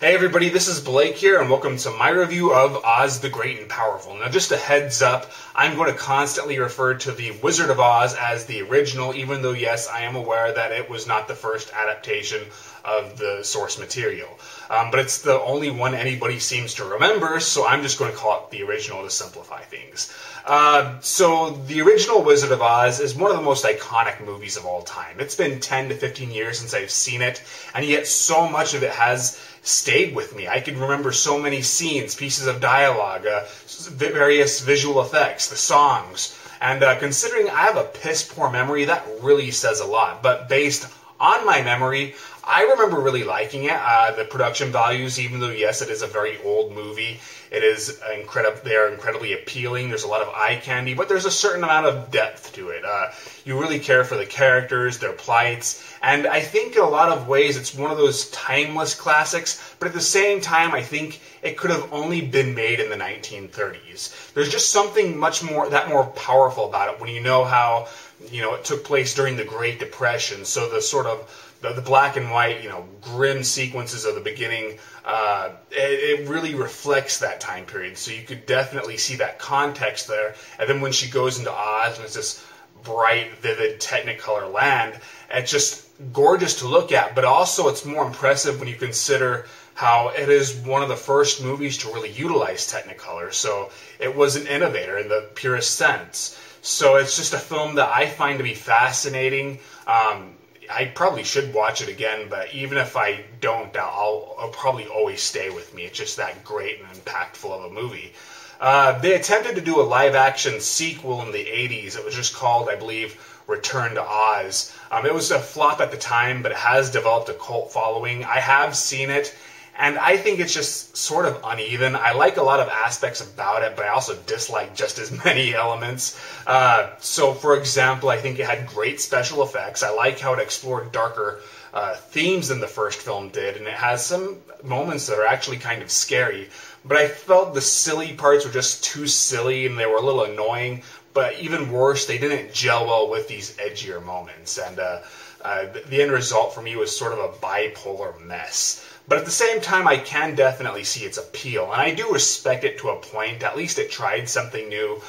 Hey everybody, this is Blake here, and welcome to my review of Oz the Great and Powerful. Now just a heads up, I'm going to constantly refer to The Wizard of Oz as the original, even though yes, I am aware that it was not the first adaptation of the source material. But it's the only one anybody seems to remember, so I'm just going to call it the original to simplify things. So the original Wizard of Oz is one of the most iconic movies of all time. It's been 10 to 15 years since I've seen it, and yet so much of it has stayed with me. I can remember so many scenes, pieces of dialogue, various visual effects, the songs, and considering I have a piss-poor memory, that really says a lot. But based on my memory, I remember really liking it. The production values, even though yes, it is a very old movie, it is they are incredibly appealing. There's a lot of eye candy, but there's a certain amount of depth to it. You really care for the characters, their plights, and I think in a lot of ways it's one of those timeless classics, but at the same time I think it could have only been made in the 1930s. There's just something much more powerful about it when you know how, it took place during the Great Depression, so the sort of the black and white, grim sequences of the beginning, it really reflects that time period. So you could definitely see that context there. And then when she goes into Oz and it's this bright, vivid, Technicolor land, it's just gorgeous to look at. But also it's more impressive when you consider how it is one of the first movies to really utilize Technicolor. So it was an innovator in the purest sense. So it's just a film that I find to be fascinating. I probably should watch it again, but even if I don't, I'll probably always stay with me. It's just that great and impactful of a movie. They attempted to do a live-action sequel in the 80s. It was just called, I believe, Return to Oz. It was a flop at the time, but it has developed a cult following. I have seen it, and I think it's just sort of uneven. I like a lot of aspects about it, but I also dislike just as many elements. So, for example, I think it had great special effects. I like how it explored darker themes than the first film did, and it has some moments that are actually kind of scary. But I felt the silly parts were just too silly, and they were a little annoying. But even worse, they didn't gel well with these edgier moments. And the end result for me was sort of a bipolar mess. But at the same time, I can definitely see its appeal, and I do respect it to a point. At least it tried something new,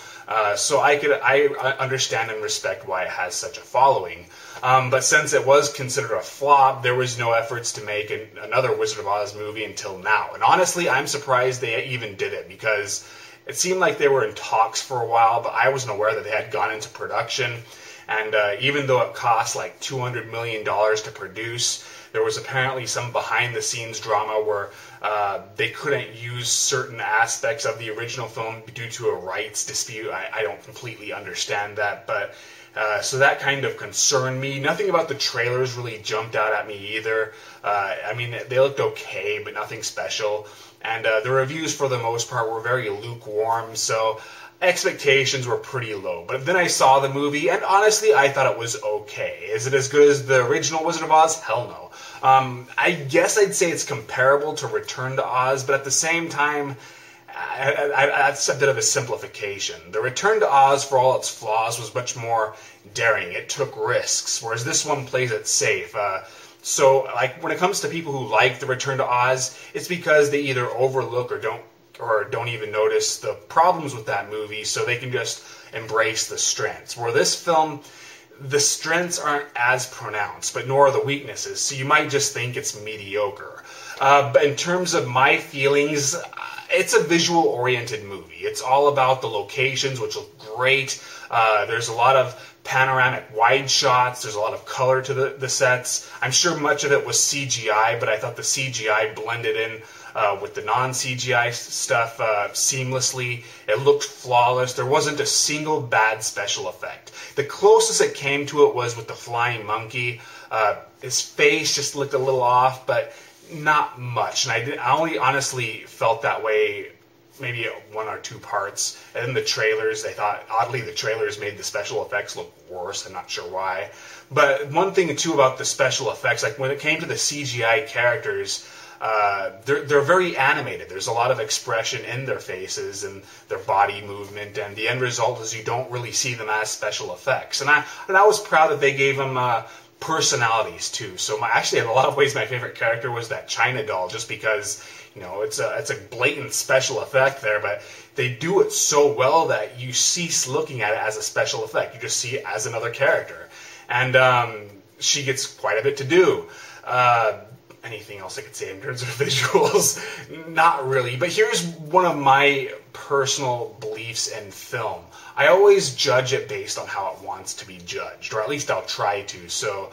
so I understand and respect why it has such a following. But since it was considered a flop, there was no efforts to make another Wizard of Oz movie until now. And honestly, I'm surprised they even did it, because it seemed like they were in talks for a while, but I wasn't aware that they had gone into production. And even though it cost like $200 million to produce, there was apparently some behind-the-scenes drama where they couldn't use certain aspects of the original film due to a rights dispute. I don't completely understand that, but so that kind of concerned me. Nothing about the trailers really jumped out at me either. I mean, they looked okay, but nothing special. And the reviews, for the most part, were very lukewarm, so expectations were pretty low. But then I saw the movie, and honestly, I thought it was okay. Is it as good as the original Wizard of Oz? Hell no. I guess I'd say it's comparable to Return to Oz, but at the same time, that's a bit of a simplification. The Return to Oz, for all its flaws, was much more daring. It took risks, whereas this one plays it safe. So, like, when it comes to people who like the Return to Oz, it's because they either overlook or don't even notice the problems with that movie, so they can just embrace the strengths. Where this film, the strengths aren't as pronounced, but nor are the weaknesses, so you might just think it's mediocre. But in terms of my feelings, it's a visual-oriented movie. It's all about the locations, which look great. There's a lot of panoramic wide shots. There's a lot of color to the sets. I'm sure much of it was CGI, but I thought the CGI blended in with the non-CGI stuff seamlessly. It looked flawless. There wasn't a single bad special effect. The closest it came to it was with the flying monkey. His face just looked a little off, but not much. And I only honestly felt that way maybe one or two parts. And then the trailers, I thought, oddly, the trailers made the special effects look worse. I'm not sure why. But one thing, too, about the special effects, like when it came to the CGI characters, they're very animated. There's a lot of expression in their faces and their body movement, and the end result is you don't really see them as special effects. And I was proud that they gave them personalities too. So actually, in a lot of ways, my favorite character was that China doll, just because it's a blatant special effect there, but they do it so well that you cease looking at it as a special effect. You just see it as another character, and she gets quite a bit to do. Anything else I could say in terms of visuals? Not really. But here's one of my personal beliefs in film. I always judge it based on how it wants to be judged, or at least I'll try to. So,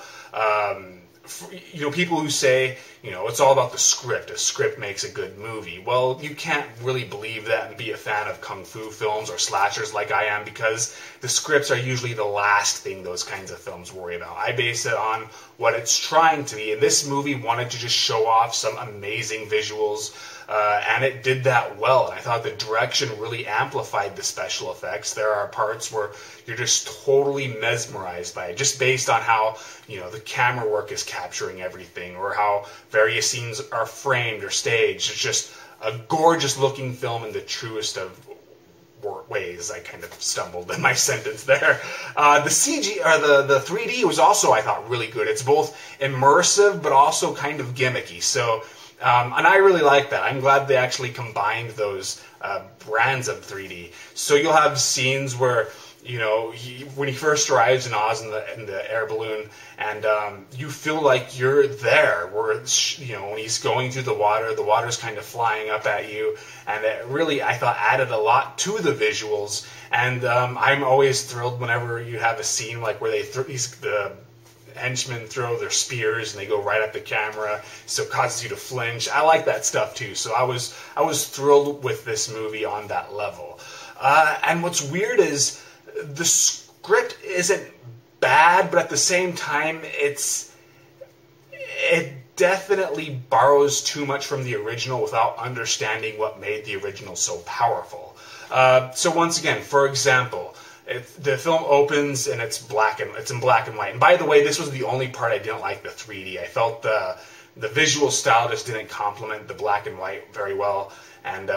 people who say, it's all about the script. A script makes a good movie. Well, you can't really believe that and be a fan of kung fu films or slashers like I am, because the scripts are usually the last thing those kinds of films worry about. I base it on what it's trying to be, and this movie wanted to just show off some amazing visuals, and it did that well. And I thought the direction really amplified the special effects. There are parts where you're just totally mesmerized by it, just based on how the camera work is capturing everything, or how various scenes are framed or staged. It's just a gorgeous looking film in the truest of ways. I kind of stumbled in my sentence there. The CG, or the 3D, was also, I thought, really good. It's both immersive but also kind of gimmicky. So, and I really like that. I'm glad they actually combined those brands of 3D. So you'll have scenes where when he first arrives in Oz in the air balloon, and you feel like you're there, where when he's going through the water's kind of flying up at you, and it really, I thought, added a lot to the visuals. And I'm always thrilled whenever you have a scene like where the henchmen throw their spears and they go right at the camera, so it causes you to flinch. I like that stuff too. So I was thrilled with this movie on that level. And what's weird is the script isn't bad, but at the same time, it definitely borrows too much from the original without understanding what made the original so powerful. So once again, for example, the film opens and it's in black and white. And by the way, this was the only part I didn't like the 3D. I felt the visual style just didn't complement the black and white very well, and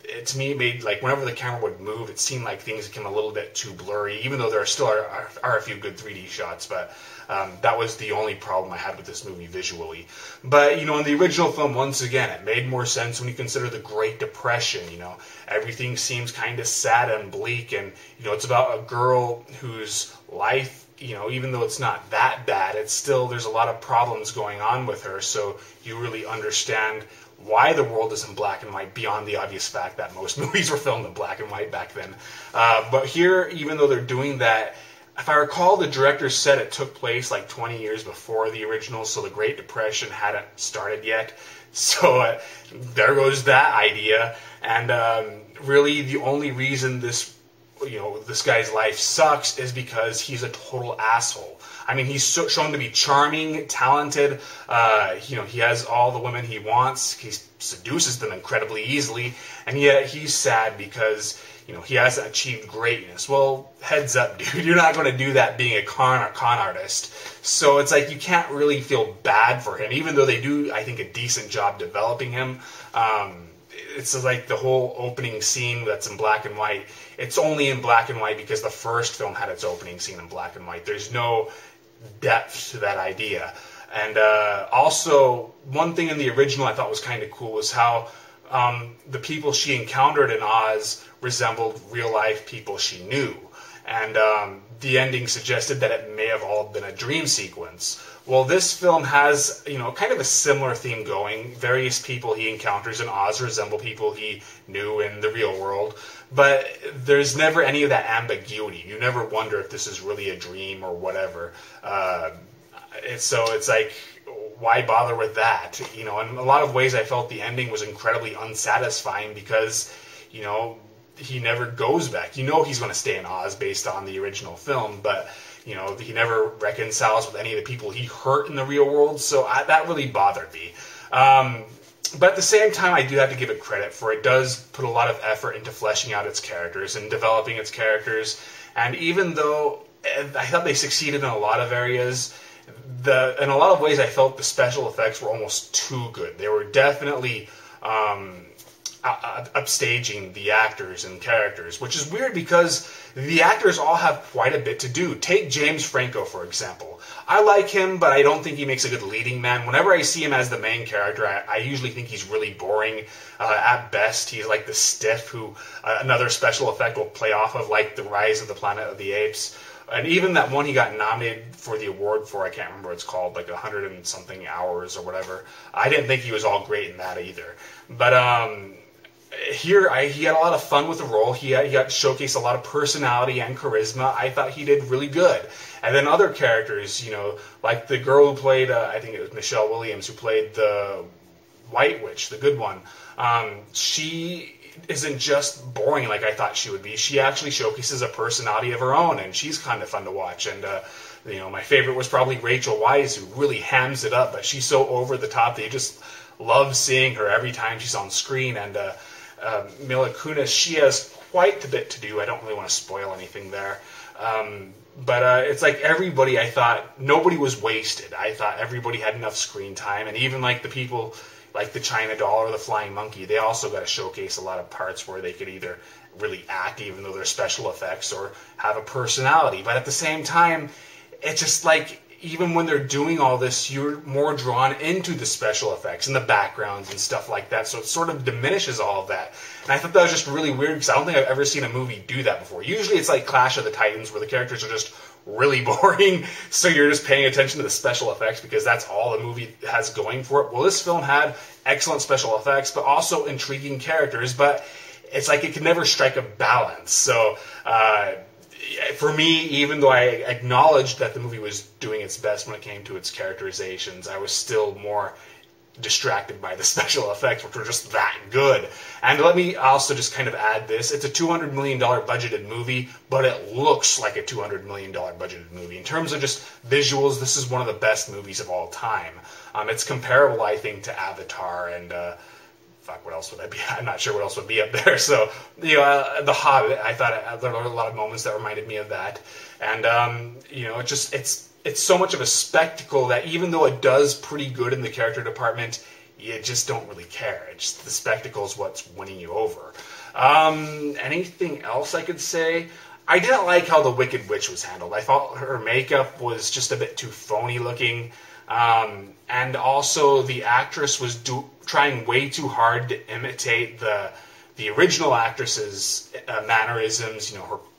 it, to me, it made, like, whenever the camera would move, it seemed like things became a little bit too blurry, even though there still are a few good 3D shots. But that was the only problem I had with this movie visually. But, in the original film, once again, it made more sense when you consider the Great Depression. Everything seems kind of sad and bleak, and, it's about a girl whose life, even though it's not that bad, it's still, there's a lot of problems going on with her, so you really understand why the world is in black and white, beyond the obvious fact that most movies were filmed in black and white back then. But here, even though they're doing that, if I recall, the director said it took place like 20 years before the original, so the Great Depression hadn't started yet. So there goes that idea. And really, the only reason this guy's life sucks is because he's a total asshole. I mean, he's shown to be charming, talented. He has all the women he wants. He seduces them incredibly easily, and yet he's sad because he hasn't achieved greatness. Well, heads up, dude, you're not going to do that being a con artist. So it's like you can't really feel bad for him, even though they do, I think, a decent job developing him. It's like the whole opening scene that's in black and white. It's only in black and white because the first film had its opening scene in black and white. There's no depth to that idea. And also, one thing in the original I thought was kind of cool was how the people she encountered in Oz resembled real-life people she knew. And the ending suggested that it may have all been a dream sequence. Well, this film has, kind of a similar theme going. Various people he encounters in Oz resemble people he knew in the real world. But there's never any of that ambiguity. You never wonder if this is really a dream or whatever. So it's like, why bother with that? In a lot of ways I felt the ending was incredibly unsatisfying because, he never goes back. He's going to stay in Oz based on the original film, but he never reconciles with any of the people he hurt in the real world, so that really bothered me. But at the same time, I do have to give it credit, for it does put a lot of effort into fleshing out its characters and developing its characters, and even though I thought they succeeded in a lot of areas, in a lot of ways I felt the special effects were almost too good. They were definitely upstaging the actors and characters, which is weird because the actors all have quite a bit to do. Take James Franco, for example. I like him, but I don't think he makes a good leading man. Whenever I see him as the main character, I usually think he's really boring. At best, he's like the stiff who another special effect will play off of, like the Rise of the Planet of the Apes. And even that one he got nominated for the award for, I can't remember what it's called, like 100 and something hours or whatever. I didn't think he was all great in that either. But he had a lot of fun with the role. He got to showcase a lot of personality and charisma. I thought he did really good. And then other characters, like the girl who played, I think it was Michelle Williams, who played the White Witch, the good one. She isn't just boring like I thought she would be. She actually showcases a personality of her own, and she's kind of fun to watch. And my favorite was probably Rachel Weisz, who really hams it up, but she's so over the top that you just love seeing her every time she's on screen. And Mila Kunis, she has quite a bit to do. I don't really want to spoil anything there. But it's like everybody, I thought, nobody was wasted. I thought everybody had enough screen time, and even like the people like the China Doll or the Flying Monkey, they also got to showcase a lot of parts where they could either really act, even though they're special effects, or have a personality. But at the same time, it's just like, even when they're doing all this, you're more drawn into the special effects and the backgrounds and stuff like that, so it sort of diminishes all of that. And I thought that was just really weird, because I don't think I've ever seen a movie do that before. Usually it's like Clash of the Titans, where the characters are just really boring, so you're just paying attention to the special effects because that's all the movie has going for it. Well, this film had excellent special effects, but also intriguing characters, but it's like it could never strike a balance. So for me, even though I acknowledged that the movie was doing its best when it came to its characterizations, I was still more distracted by the special effects, which were just that good. And let me also just kind of add this. It's a $200 million budgeted movie, but it looks like a $200 million budgeted movie. In terms of just visuals, this is one of the best movies of all time. It's comparable, I think, to Avatar and what else would I be? I'm not sure what else would be up there. So, The Hobbit, I thought there were a lot of moments that reminded me of that. And, it's so much of a spectacle that even though it does pretty good in the character department, you just don't really care. It's the spectacle is what's winning you over. Anything else I could say? I didn't like how the Wicked Witch was handled. I thought her makeup was just a bit too phony looking. And also the actress was trying way too hard to imitate the original actress's mannerisms,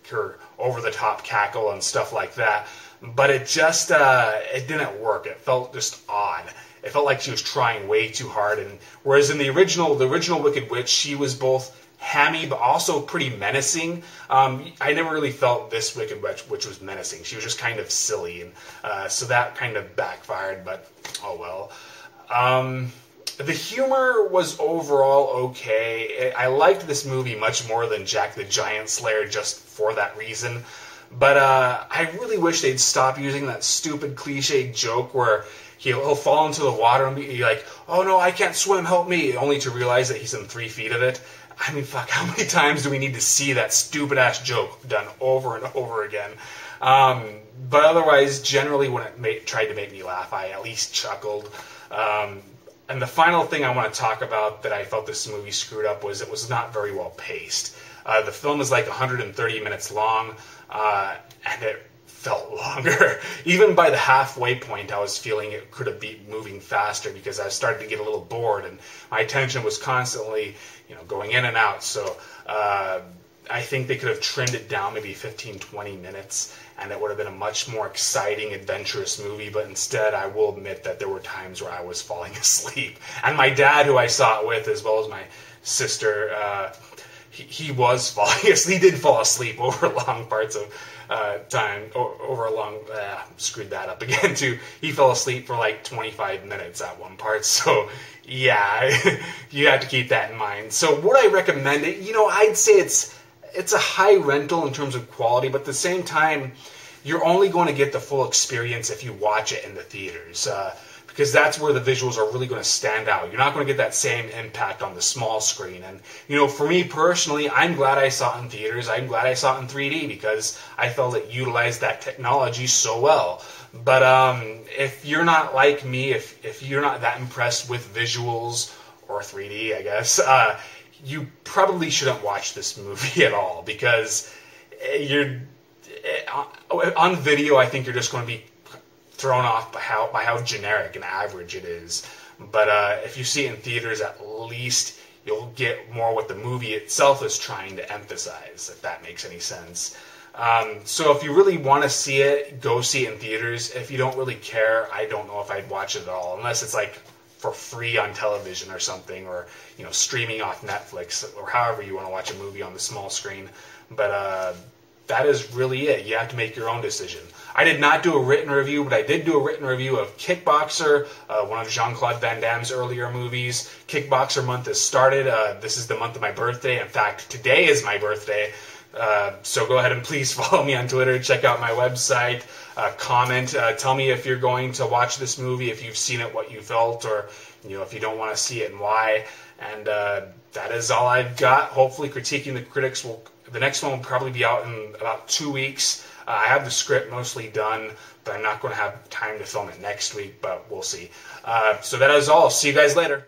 her over-the-top cackle and stuff like that. But it just, it didn't work. It felt just odd. It felt like she was trying way too hard. And whereas in the original Wicked Witch, she was both hammy but also pretty menacing. I never really felt this Wicked Witch was menacing. She was just kind of silly, and so that kind of backfired. But oh well. The humor was overall okay. I liked this movie much more than Jack the Giant Slayer just for that reason. But I really wish they'd stop using that stupid cliche joke where he'll fall into the water and be like, "Oh no, I can't swim, help me," only to realize that he's in 3 feet of it. I mean, fuck, how many times do we need to see that stupid-ass joke done over and over again? But otherwise, generally, when it tried to make me laugh, I at least chuckled. And the final thing I want to talk about that I felt this movie screwed up was it was not very well paced. The film is like 130 minutes long, and it felt longer. Even by the halfway point, I was feeling it could have been moving faster because I started to get a little bored, and my attention was constantly, going in and out. So I think they could have trimmed it down maybe 15, 20 minutes, and it would have been a much more exciting, adventurous movie. But instead, I will admit that there were times where I was falling asleep. And my dad, who I saw it with, as well as my sister, he was falling asleep. He did fall asleep over long parts of time, over a long, screwed that up again too. He fell asleep for like 25 minutes at one part. So yeah, you have to keep that in mind. So would I recommend it? I'd say it's a high rental in terms of quality, but at the same time, you're only going to get the full experience if you watch it in the theaters. Because that's where the visuals are really going to stand out. You're not going to get that same impact on the small screen. And, for me personally, I'm glad I saw it in theaters. I'm glad I saw it in 3D because I felt it utilized that technology so well. But if you're not like me, if you're not that impressed with visuals, or 3D, I guess, you probably shouldn't watch this movie at all, because you're on video. I think you're just going to be thrown off by how generic and average it is. But if you see it in theaters, at least you'll get more what the movie itself is trying to emphasize, if that makes any sense. So if you really want to see it, go see it in theaters. If you don't really care, I don't know if I'd watch it at all, unless it's like for free on television or something, or streaming off Netflix, or however you want to watch a movie on the small screen. But that is really it. You have to make your own decision. I did not do a written review, but I did do a written review of Kickboxer, one of Jean-Claude Van Damme's earlier movies. Kickboxer month has started. This is the month of my birthday. In fact, today is my birthday. So go ahead and please follow me on Twitter. Check out my website. Comment. Tell me if you're going to watch this movie, if you've seen it, what you felt, or if you don't want to see it and why. And that is all I've got. Hopefully, Critiquing the Critics the next one will probably be out in about 2 weeks. I have the script mostly done, but I'm not going to have time to film it next week, but we'll see. So that is all. See you guys later.